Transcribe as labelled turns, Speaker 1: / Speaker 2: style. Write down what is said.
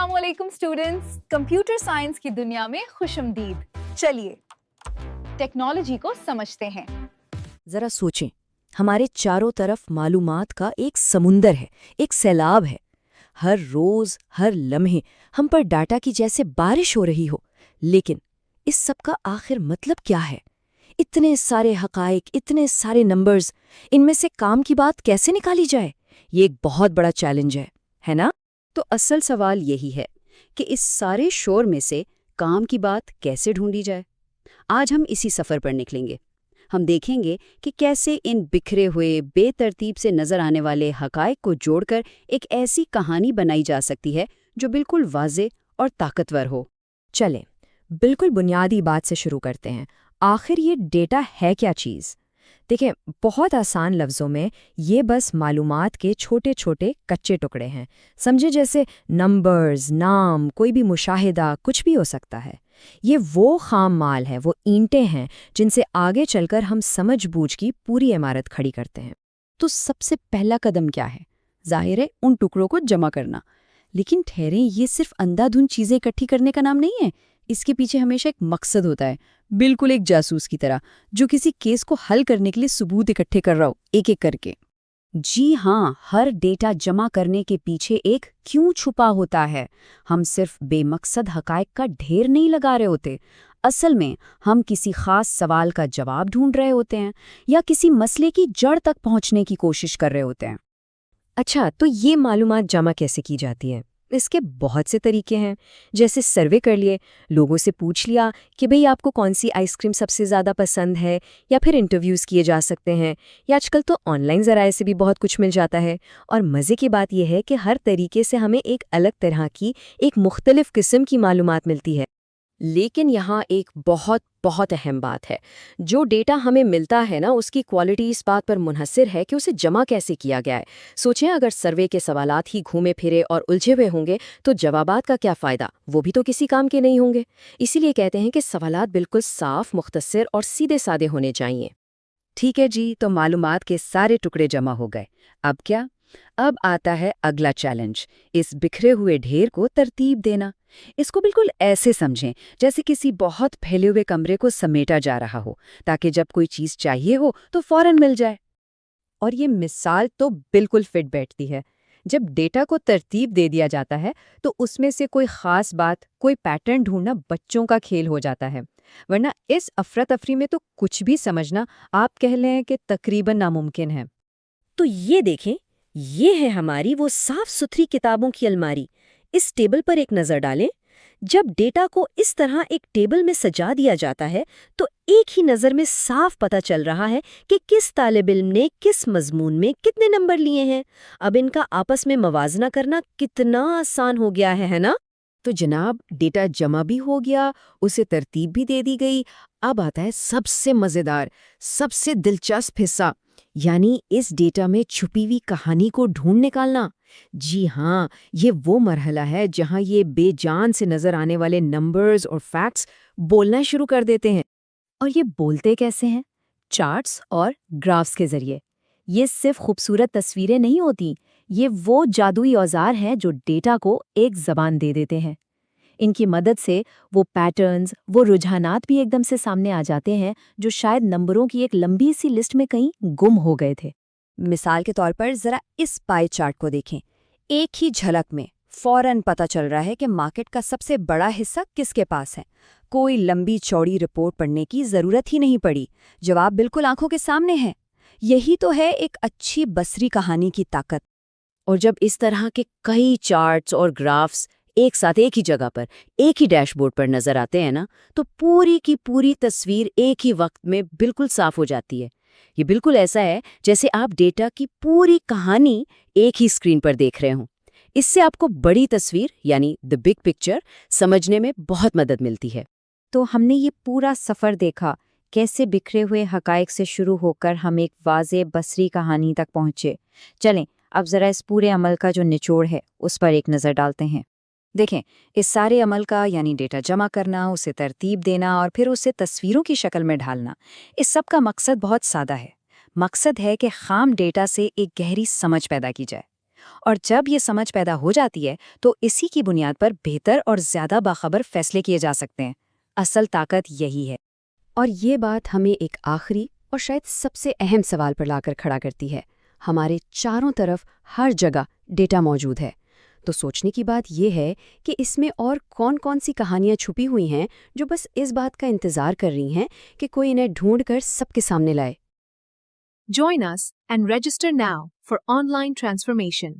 Speaker 1: अस्सलाम वालेकुम students, computer science की दुनिया में खुशमदीद। चलिए टेक्नोलॉजी को समझते हैं।
Speaker 2: जरा सोचें, हमारे चारों तरफ मालूमात का एक समुंदर है, एक सैलाब है। हर रोज हर लम्हे हम पर डाटा की जैसे बारिश हो रही हो। लेकिन इस सब का आखिर मतलब क्या है? इतने सारे हकाइक, इतने सारे नंबर्स, इनमें से काम की बात कैसे निकाली जाए? ये एक बहुत बड़ा चैलेंज है ना?
Speaker 3: तो असल सवाल यही है कि इस सारे शोर में से काम की बात कैसे ढूंढी जाए। आज हम इसी सफ़र पर निकलेंगे। हम देखेंगे कि कैसे इन बिखरे हुए, बेतरतीब से नज़र आने वाले हकाइक को जोड़कर एक ऐसी कहानी बनाई जा सकती है जो बिल्कुल वाज़ेह और ताकतवर हो।
Speaker 2: चलें, बिल्कुल बुनियादी बात से शुरू करते हैं। आखिर ये डेटा है क्या चीज़? देखिए, बहुत आसान लफ्ज़ों में ये बस मालूमात के छोटे छोटे कच्चे टुकड़े हैं। समझे जैसे नंबर्स, नाम, कोई भी मुशाहिदा, कुछ भी हो सकता है। ये वो खाम माल है, वो ईंटें हैं जिनसे आगे चलकर हम समझ-बूझ की पूरी इमारत खड़ी करते हैं।
Speaker 3: तो सबसे पहला कदम क्या है? जाहिर है उन टुकड़ों को जमा करना। लेकिन ठहरें, ये सिर्फ अंधाधुंध चीज़ें इकट्ठी करने का नाम नहीं है। इसके पीछे हमेशा एक मकसद होता है, बिल्कुल एक जासूस की तरह, जो किसी केस को हल करने के लिए सबूत इकट्ठे कर रहा हो, एक एक करके। जी हाँ, हर डेटा जमा करने के पीछे एक क्यों छुपा होता है। हम सिर्फ बेमकसद हकाइक का ढेर नहीं लगा रहे होते। असल में हम किसी खास सवाल का जवाब ढूंढ रहे होते हैं या किसी मसले की जड़ तक पहुंचने की कोशिश कर रहे होते हैं।
Speaker 2: अच्छा, तो ये मालूमात जमा कैसे की जाती है? इसके बहुत से तरीके हैं। जैसे सर्वे कर लिए, लोगों से पूछ लिया कि भई आपको कौन सी आइसक्रीम सबसे ज़्यादा पसंद है, या फिर इंटरव्यूज़ किए जा सकते हैं, या आजकल तो ऑनलाइन ज़राए से भी बहुत कुछ मिल जाता है। और मज़े की बात यह है कि हर तरीके से हमें एक अलग तरह की, एक मुख्तलिफ किस्म की मालूमात मिलती है। लेकिन यहाँ एक बहुत बहुत अहम बात है। जो डेटा हमें मिलता है ना, उसकी क्वालिटी इस बात पर मुनहसिर है कि उसे जमा कैसे किया गया है। सोचें, अगर सर्वे के सवालात ही घूमे फिरे और उलझे हुए होंगे तो जवाबात का क्या फ़ायदा? वो भी तो किसी काम के नहीं होंगे। इसीलिए कहते हैं कि सवालात बिल्कुल साफ, मुख्तसर और सीधे साधे होने चाहिए।
Speaker 3: ठीक है जी, तो मालूमात के सारे टुकड़े जमा हो गए। अब क्या? अब आता है अगला चैलेंज, इस बिखरे हुए ढेर को तरतीब देना। इसको बिल्कुल ऐसे समझें जैसे किसी बहुत फैले हुए कमरे को समेटा जा रहा हो, ताकि जब कोई चीज़ चाहिए हो तो फौरन मिल जाए।
Speaker 2: और ये मिसाल तो बिल्कुल फिट बैठती है। जब डेटा को तरतीब दे दिया जाता है तो उसमें से कोई खास बात, कोई पैटर्न ढूंढना बच्चों का खेल हो जाता है। वरना इस अफरा-तफरी में तो कुछ भी समझना, आप कह लें कि तकरीबन नामुमकिन है। तो ये देखें, ये है हमारी वो साफ सुथरी किताबों की अलमारी। इस टेबल पर एक नज़र डालें। जब डेटा को इस तरह एक टेबल में सजा दिया जाता है तो एक ही नज़र में साफ पता चल रहा है कि किस तालिब इल्म ने किस मजमून में कितने नंबर लिए हैं। अब इनका आपस में मवाजना करना कितना आसान हो गया है ना? तो जनाब, डेटा जमा भी हो गया, उसे तरतीब भी दे दी गई। अब आता है सबसे मज़ेदार, सबसे दिलचस्प हिस्सा, यानी इस डेटा में छुपी हुई कहानी को ढूंढ निकालना। जी हाँ, ये वो मरहला है जहाँ ये बेजान से नज़र आने वाले नंबर्स और फैक्ट्स बोलना शुरू कर देते हैं। और ये बोलते कैसे हैं? चार्ट्स और ग्राफ्स के ज़रिए। ये सिर्फ खूबसूरत तस्वीरें नहीं होती, ये वो जादुई औजार हैं जो डेटा को एक ज़बान दे देते हैं। इनकी मदद से वो पैटर्न्स, वो रुझानात भी एकदम से सामने आ जाते हैं जो शायद नंबरों की एक लंबी सी लिस्ट में कहीं गुम हो गए थे। मिसाल के तौर पर ज़रा इस पाई चार्ट को देखें। एक ही झलक में फौरन पता चल रहा है कि मार्केट का सबसे बड़ा हिस्सा किसके पास है। कोई लंबी चौड़ी रिपोर्ट पढ़ने की ज़रूरत ही नहीं पड़ी, जवाब बिल्कुल आंखों के सामने है। यही तो है एक अच्छी बसरी कहानी की ताकत। और जब इस तरह के कई चार्ट्स और ग्राफ्स एक साथ एक ही जगह पर, एक ही डैशबोर्ड पर नजर आते हैं ना, तो पूरी की पूरी तस्वीर एक ही वक्त में बिल्कुल साफ हो जाती है। ये बिल्कुल ऐसा है जैसे आप डेटा की पूरी कहानी एक ही स्क्रीन पर देख रहे हों। इससे आपको बड़ी तस्वीर, यानी द बिग पिक्चर, समझने में बहुत मदद मिलती है। तो हमने ये पूरा सफ़र देखा, कैसे बिखरे हुए हकाइक से शुरू होकर हम एक वाज़ेह बसरी कहानी तक पहुँचे। चलें, अब ज़रा इस पूरे अमल का जो निचोड़ है उस पर एक नज़र डालते हैं। देखें, इस सारे अमल का, यानी डेटा जमा करना, उसे तरतीब देना और फिर उसे तस्वीरों की शक्ल में ढालना, इस सब का मकसद बहुत सादा है। मकसद है कि खाम डेटा से एक गहरी समझ पैदा की जाए। اور جب یہ سمجھ پیدا ہو جاتی ہے تو اسی کی بنیاد پر بہتر اور زیادہ باخبر فیصلے کیے جا سکتے ہیں۔ اصل طاقت یہی ہے۔
Speaker 3: اور یہ بات ہمیں ایک آخری اور شاید سب سے اہم سوال پر لا کر کھڑا کرتی ہے۔ ہمارے چاروں طرف ہر جگہ ڈیٹا موجود ہے، تو سوچنے کی بات یہ ہے کہ اس میں اور کون کون سی کہانیاں چھپی ہوئی ہیں جو بس اس بات کا انتظار کر رہی ہیں کہ کوئی انہیں ڈھونڈ کر سب کے سامنے لائے۔
Speaker 1: Join us and register now for online transformation.